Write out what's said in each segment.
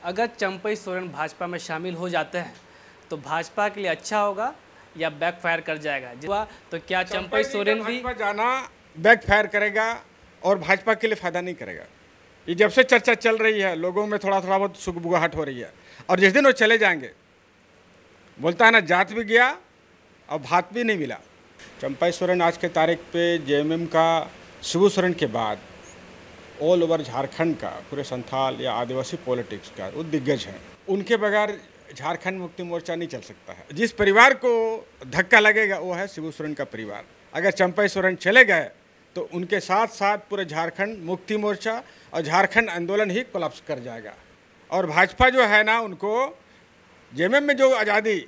अगर चंपई सोरेन भाजपा में शामिल हो जाते हैं तो भाजपा के लिए अच्छा होगा या बैकफायर कर जाएगा? तो क्या चंपई सोरेन भी भाजपा जाना बैकफायर करेगा और भाजपा के लिए फायदा नहीं करेगा। ये जब से चर्चा चल रही है, लोगों में थोड़ा थोड़ा बहुत सुगबुगाहट हो रही है, और जिस दिन वो चले जाएंगे, बोलता है ना, जात भी गया और भात भी नहीं मिला। चंपई सोरेन आज के तारीख पे जेएमएम का शिबू सोरेन के बाद ऑल ओवर झारखंड का, पूरे संथाल या आदिवासी पॉलिटिक्स का वो दिग्गज हैं। उनके बगैर झारखंड मुक्ति मोर्चा नहीं चल सकता है। जिस परिवार को धक्का लगेगा वो है शिबू सोरेन का परिवार। अगर चंपई सोरेन चले गए तो उनके साथ साथ पूरे झारखंड मुक्ति मोर्चा और झारखंड आंदोलन ही कोलैप्स कर जाएगा। और भाजपा जो है ना, उनको जेएमएम में जो आज़ादी,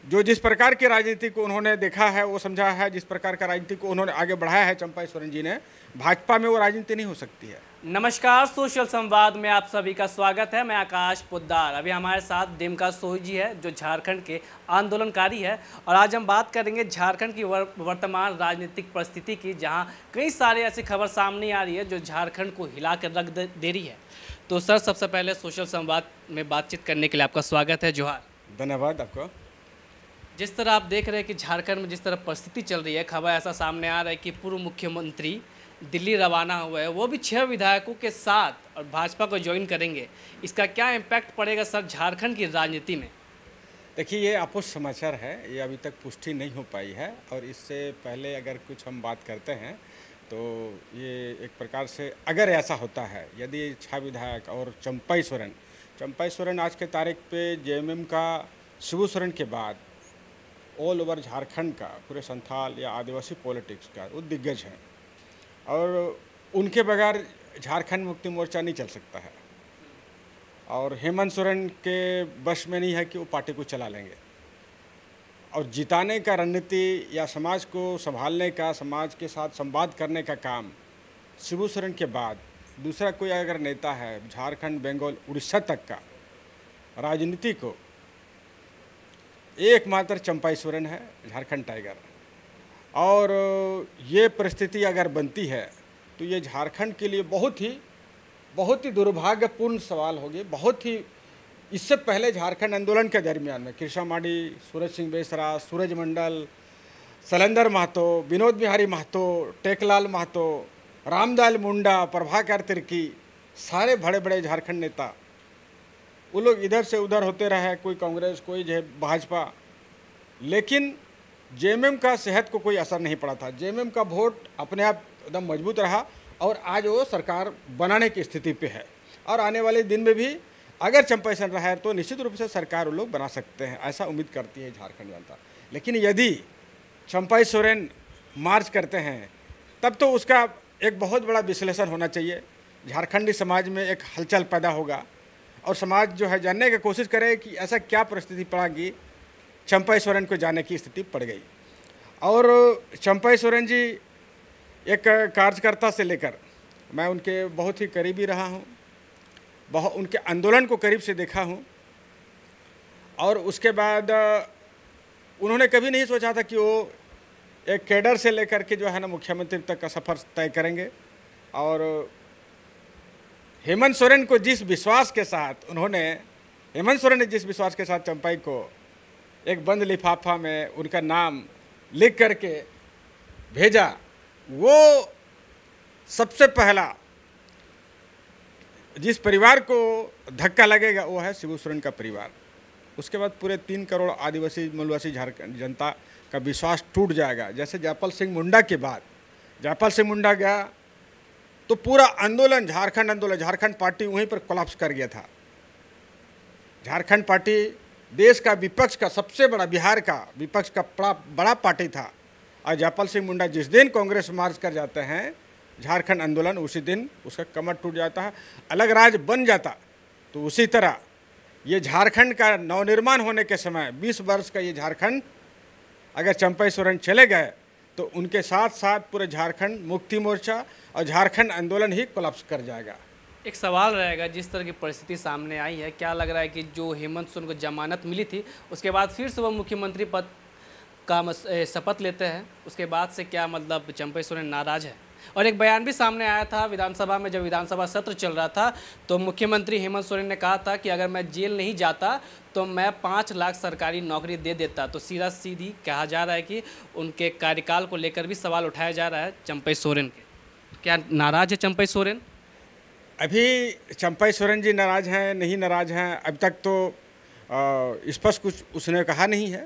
जो जिस प्रकार की राजनीति को उन्होंने देखा है, वो समझा है, जिस प्रकार का राजनीति को उन्होंने आगे बढ़ाया है चंपई सोरेन जी ने, भाजपा में वो राजनीति नहीं हो सकती है। नमस्कार, सोशल संवाद में आप सभी का स्वागत है। मैं आकाश पोद्दार। अभी हमारे साथ डेमका सोही जी है, जो झारखंड के आंदोलनकारी है, और आज हम बात करेंगे झारखंड की वर्तमान राजनीतिक परिस्थिति की, जहां कई सारे ऐसी खबर सामने आ रही है जो झारखंड को हिला कर रख दे रही है। तो सर, सबसे पहले सोशल संवाद में बातचीत करने के लिए आपका स्वागत है। जोहार। धन्यवाद आपको। जिस तरह आप देख रहे हैं कि झारखंड में जिस तरह परिस्थिति चल रही है, खबर ऐसा सामने आ रहा है कि पूर्व मुख्यमंत्री दिल्ली रवाना हुए हैं, वो भी 6 विधायकों के साथ, और भाजपा को ज्वाइन करेंगे। इसका क्या इम्पैक्ट पड़ेगा सर झारखंड की राजनीति में? देखिए, ये अपुष्ट समाचार है, ये अभी तक पुष्टि नहीं हो पाई है, और इससे पहले अगर कुछ हम बात करते हैं तो ये एक प्रकार से, अगर ऐसा होता है, यदि 6 विधायक और चंपई सोरेन आज के तारीख पे जेएमएम का शिबू सोरेन के बाद ऑल ओवर झारखंड का, पूरे संथाल या आदिवासी पॉलिटिक्स का वो दिग्गज हैं, और उनके बगैर झारखंड मुक्ति मोर्चा नहीं चल सकता है। और हेमंत सोरेन के बस में नहीं है कि वो पार्टी को चला लेंगे, और जिताने का रणनीति या समाज को संभालने का, समाज के साथ संवाद करने का काम शिबू सोरेन के बाद दूसरा कोई अगर नेता है झारखंड, बंगाल, उड़ीसा तक का राजनीति को, एकमात्र चंपई सोरेन है, झारखंड टाइगर। और ये परिस्थिति अगर बनती है तो ये झारखंड के लिए बहुत ही दुर्भाग्यपूर्ण सवाल होगी। बहुत ही, इससे पहले झारखंड आंदोलन के दरमियान में कृष्णा माडी, सूरज सिंह बेसरा, सूरज मंडल, शैलेंद्र महतो, विनोद बिहारी महतो, टेकलाल महतो, रामदयाल मुंडा, प्रभाकर तिर्की, सारे बड़े बड़े झारखंड नेता, वो लोग इधर से उधर होते रहे, कोई कांग्रेस, कोई जो भाजपा, लेकिन जेएमएम का सेहत को कोई असर नहीं पड़ा था। जेएमएम का वोट अपने आप एकदम मजबूत रहा, और आज वो सरकार बनाने की स्थिति पे है, और आने वाले दिन में भी अगर चंपई सोरेन रहा है तो निश्चित रूप से सरकार वो लोग बना सकते हैं, ऐसा उम्मीद करती है झारखंड जनता। लेकिन यदि चंपई सोरेन मार्च करते हैं तब तो उसका एक बहुत बड़ा विश्लेषण होना चाहिए। झारखंडी समाज में एक हलचल पैदा होगा, और समाज जो है जानने की कोशिश करे कि ऐसा क्या परिस्थिति पड़ा कि चंपई सोरेन को जाने की स्थिति पड़ गई। और चंपई सोरेन जी एक कार्यकर्ता से लेकर, मैं उनके बहुत ही करीबी रहा हूँ, उनके आंदोलन को करीब से देखा हूँ, और उसके बाद उन्होंने कभी नहीं सोचा था कि वो एक कैडर से लेकर के जो है ना मुख्यमंत्री तक का सफ़र तय करेंगे। और हेमंत सोरेन को जिस विश्वास के साथ हेमंत सोरेन ने जिस विश्वास के साथ चंपई को एक बंद लिफाफा में उनका नाम लिख करके भेजा, वो सबसे पहला जिस परिवार को धक्का लगेगा वो है शिबू सोरेन का परिवार। उसके बाद पूरे 3 करोड़ आदिवासी मूलवासी झारखंड जनता का विश्वास टूट जाएगा। जैसे जयपाल सिंह मुंडा के बाद जयपाल सिंह मुंडा गया तो पूरा आंदोलन, झारखंड पार्टी वहीं पर कोलैप्स कर गया था। झारखंड पार्टी देश का विपक्ष का सबसे बड़ा, बिहार का विपक्ष का बड़ा पार्टी था, और जयपाल सिंह मुंडा जिस दिन कांग्रेस मार्च कर जाते हैं, झारखंड आंदोलन, उसी दिन उसका कमर टूट जाता है, अलग राज्य बन जाता। तो उसी तरह ये झारखंड का नवनिर्माण होने के समय 20 वर्ष का ये झारखंड, अगर चंपई सोरेन चले गए तो उनके साथ साथ पूरे झारखंड मुक्ति मोर्चा और झारखंड आंदोलन ही कोलैप्स कर जाएगा। एक सवाल रहेगा, जिस तरह की परिस्थिति सामने आई है, क्या लग रहा है कि जो हेमंत सोरेन को जमानत मिली थी, उसके बाद फिर से वो मुख्यमंत्री पद का शपथ लेते हैं, उसके बाद से क्या मतलब चंपई सोरेन नाराज है? और एक बयान भी सामने आया था विधानसभा में, जब विधानसभा सत्र चल रहा था तो मुख्यमंत्री हेमंत सोरेन ने कहा था कि अगर मैं जेल नहीं जाता तो मैं 5 लाख सरकारी नौकरी दे देता। तो सीधा सीधी कहा जा रहा है कि उनके कार्यकाल को लेकर भी सवाल उठाया जा रहा है चंपई सोरेन के। क्या नाराज है चंपई सोरेन? अभी चंपई सोरेन जी नाराज हैं, नहीं नाराज हैं, अब तक तो स्पष्ट कुछ उसने कहा नहीं है,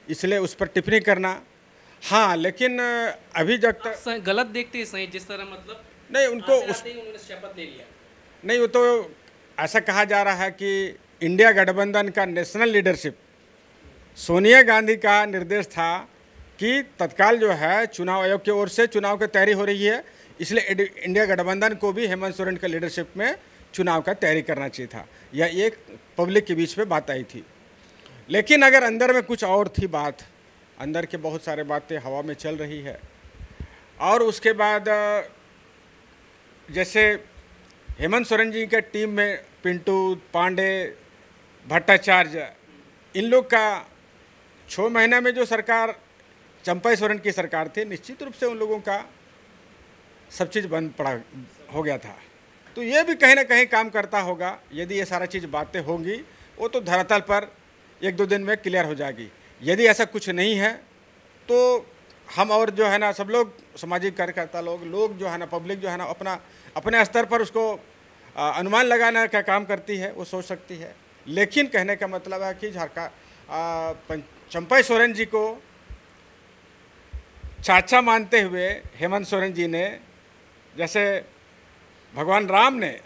इसलिए उस पर टिप्पणी करना। हाँ, लेकिन अभी जब तक गलत देखते हैं सही, जिस तरह मतलब नहीं उनको उन्होंने शपथ ले लिया। नहीं, वो तो ऐसा कहा जा रहा है कि इंडिया गठबंधन का नेशनल लीडरशिप, सोनिया गांधी का निर्देश था कि तत्काल जो है चुनाव आयोग की ओर से चुनाव की तैयारी हो रही है, इसलिए इंडिया गठबंधन को भी हेमंत सोरेन के लीडरशिप में चुनाव का तैयारी करना चाहिए था। यह एक पब्लिक के बीच में बात आई थी। लेकिन अगर अंदर में कुछ और थी बात, अंदर के बहुत सारे बातें हवा में चल रही है। और उसके बाद जैसे हेमंत सोरेन जी के टीम में पिंटू पांडे, भट्टाचार्य, इन लोग का 6 महीने में जो सरकार चंपई सोरेन की सरकार थी, निश्चित रूप से उन लोगों का सब चीज़ बंद पड़ा हो गया था। तो ये भी कहीं ना कहीं काम करता होगा। यदि ये सारा चीज़ बातें होंगी वो तो धरातल पर 1-2 दिन में क्लियर हो जाएगी। यदि ऐसा कुछ नहीं है तो हम और जो है ना सब लोग सामाजिक कार्यकर्ता लोग जो है ना पब्लिक जो है ना अपने स्तर पर उसको अनुमान लगाने का काम करती है, वो सोच सकती है। लेकिन कहने का मतलब है कि चंपई सोरेन जी को चाचा मानते हुए हेमंत सोरेन जी ने, जैसे भगवान राम ने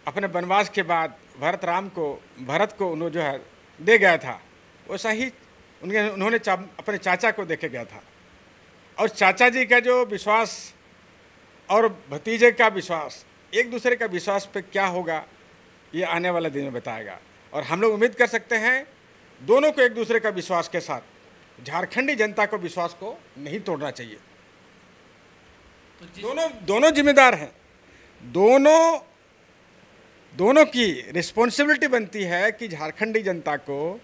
अपने वनवास के बाद भरत को उन्होंने जो है दे गया था, वैसा ही उन्होंने अपने चाचा को देके गया था। और चाचा जी का जो विश्वास और भतीजे का विश्वास, एक दूसरे का विश्वास पे क्या होगा ये आने वाला दिन में बताएगा। और हम लोग उम्मीद कर सकते हैं दोनों को एक दूसरे का विश्वास के साथ, झारखंडी जनता को विश्वास को नहीं तोड़ना चाहिए। तो दोनों जिम्मेदार हैं, दोनों की रिस्पॉन्सिबिलिटी बनती है कि झारखंडी जनता को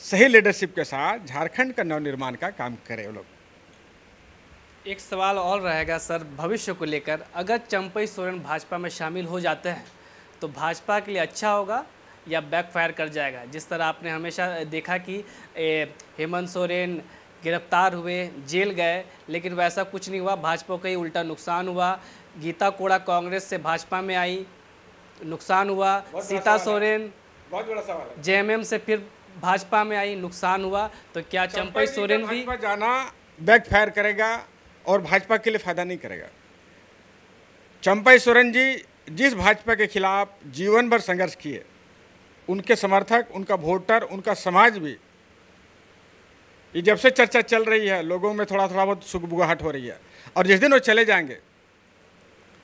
सही लीडरशिप के साथ झारखंड का नवनिर्माण का काम करें वो लोग। एक सवाल और रहेगा सर भविष्य को लेकर, अगर चंपई सोरेन भाजपा में शामिल हो जाते हैं तो भाजपा के लिए अच्छा होगा या बैकफायर कर जाएगा? जिस तरह आपने हमेशा देखा कि हेमंत सोरेन गिरफ्तार हुए, जेल गए, लेकिन वैसा कुछ नहीं हुआ, भाजपा को ही उल्टा नुकसान हुआ। गीता कोड़ा कांग्रेस से भाजपा में आई, नुकसान हुआ। सीता सोरेन बहुत बड़ा सवाल है। जेएमएम से फिर भाजपा में आई, नुकसान हुआ। तो क्या चंपई सोरेन भी जाना बैकफायर करेगा और भाजपा के लिए फायदा नहीं करेगा? चंपई सोरेन जी जिस भाजपा के खिलाफ जीवन भर संघर्ष किए, उनके समर्थक, उनका वोटर, उनका समाज भी, ये जब से चर्चा चल रही है लोगों में थोड़ा बहुत सुगबुगाहट हो रही है। और जिस दिन वो चले जाएंगे,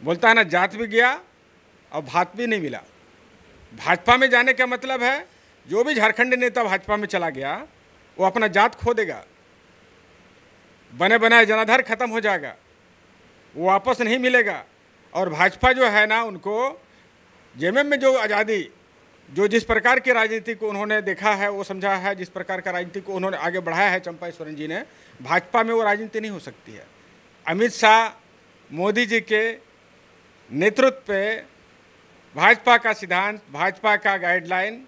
बोलता है ना, जात भी गया और भात भी नहीं मिला। भाजपा में जाने का मतलब है जो भी झारखंडी नेता भाजपा में चला गया वो अपना जात खो देगा, बने बनाए जनाधार खत्म हो जाएगा, वो वापस नहीं मिलेगा। और भाजपा जो है ना, उनको जेएमएम में जो आज़ादी, जो जिस प्रकार की राजनीति को उन्होंने देखा है, वो समझा है, जिस प्रकार का राजनीति को उन्होंने आगे बढ़ाया है चंपई सोरेन जी ने, भाजपा में वो राजनीति नहीं हो सकती है। अमित शाह, मोदी जी के नेतृत्व पे भाजपा का सिद्धांत, भाजपा का गाइडलाइन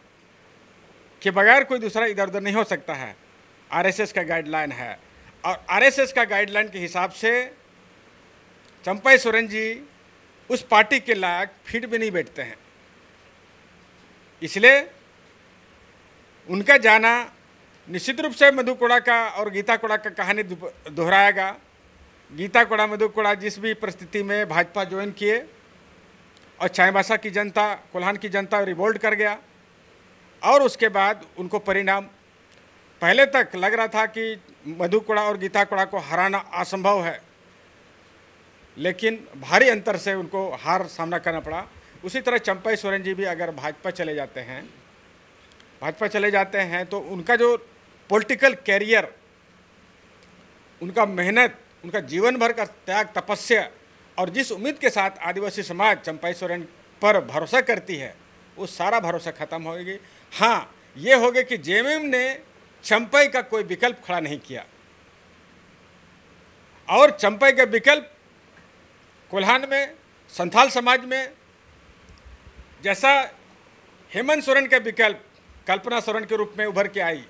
के बगैर कोई दूसरा इधर उधर नहीं हो सकता है। आरएसएस का गाइडलाइन है और आरएसएस का गाइडलाइन के हिसाब से चंपई सोरेन जी उस पार्टी के लायक फिट भी नहीं बैठते हैं। इसलिए उनका जाना निश्चित रूप से मधु कोड़ा का और गीता कोड़ा का कहानी दोहराएगा। गीता कोड़ा, मधु कोड़ा जिस भी परिस्थिति में भाजपा ज्वाइन किए और चाईबासा की जनता, कोल्हान की जनता रिवोल्ट कर गया, और उसके बाद उनको परिणाम, पहले तक लग रहा था कि मधु कोड़ा और गीता कोड़ा को हराना असंभव है, लेकिन भारी अंतर से उनको हार सामना करना पड़ा। उसी तरह चंपई सोरेन जी भी अगर भाजपा चले जाते हैं तो उनका जो पॉलिटिकल कैरियर, उनका मेहनत, उनका जीवन भर का त्याग, तपस्या और जिस उम्मीद के साथ आदिवासी समाज चंपई सोरेन पर भरोसा करती है, वो सारा भरोसा खत्म होगी। हाँ, ये हो गया कि जेएमएम ने चंपई का कोई विकल्प खड़ा नहीं किया और चंपई का विकल्प कोल्हान में संथाल समाज में, जैसा हेमंत सोरेन का विकल्प कल्पना सोरेन के रूप में उभर के आई,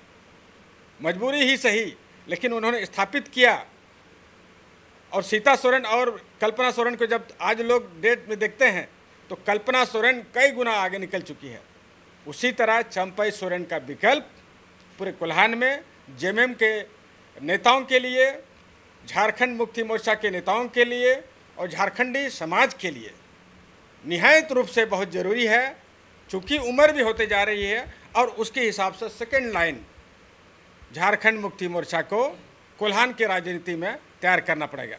मजबूरी ही सही लेकिन उन्होंने स्थापित किया। और सीता सोरेन और कल्पना सोरेन को जब आज लोग डेट में देखते हैं तो कल्पना सोरेन कई गुना आगे निकल चुकी है। उसी तरह चंपई सोरेन का विकल्प पूरे कोल्हान में जेएमएम के नेताओं के लिए, झारखंड मुक्ति मोर्चा के नेताओं के लिए और झारखंडी समाज के लिए निहायत रूप से बहुत ज़रूरी है, चूँकि उम्र भी होते जा रही है और उसके हिसाब से सेकेंड लाइन झारखंड मुक्ति मोर्चा को कोल्हान की राजनीति में तैयार करना पड़ेगा।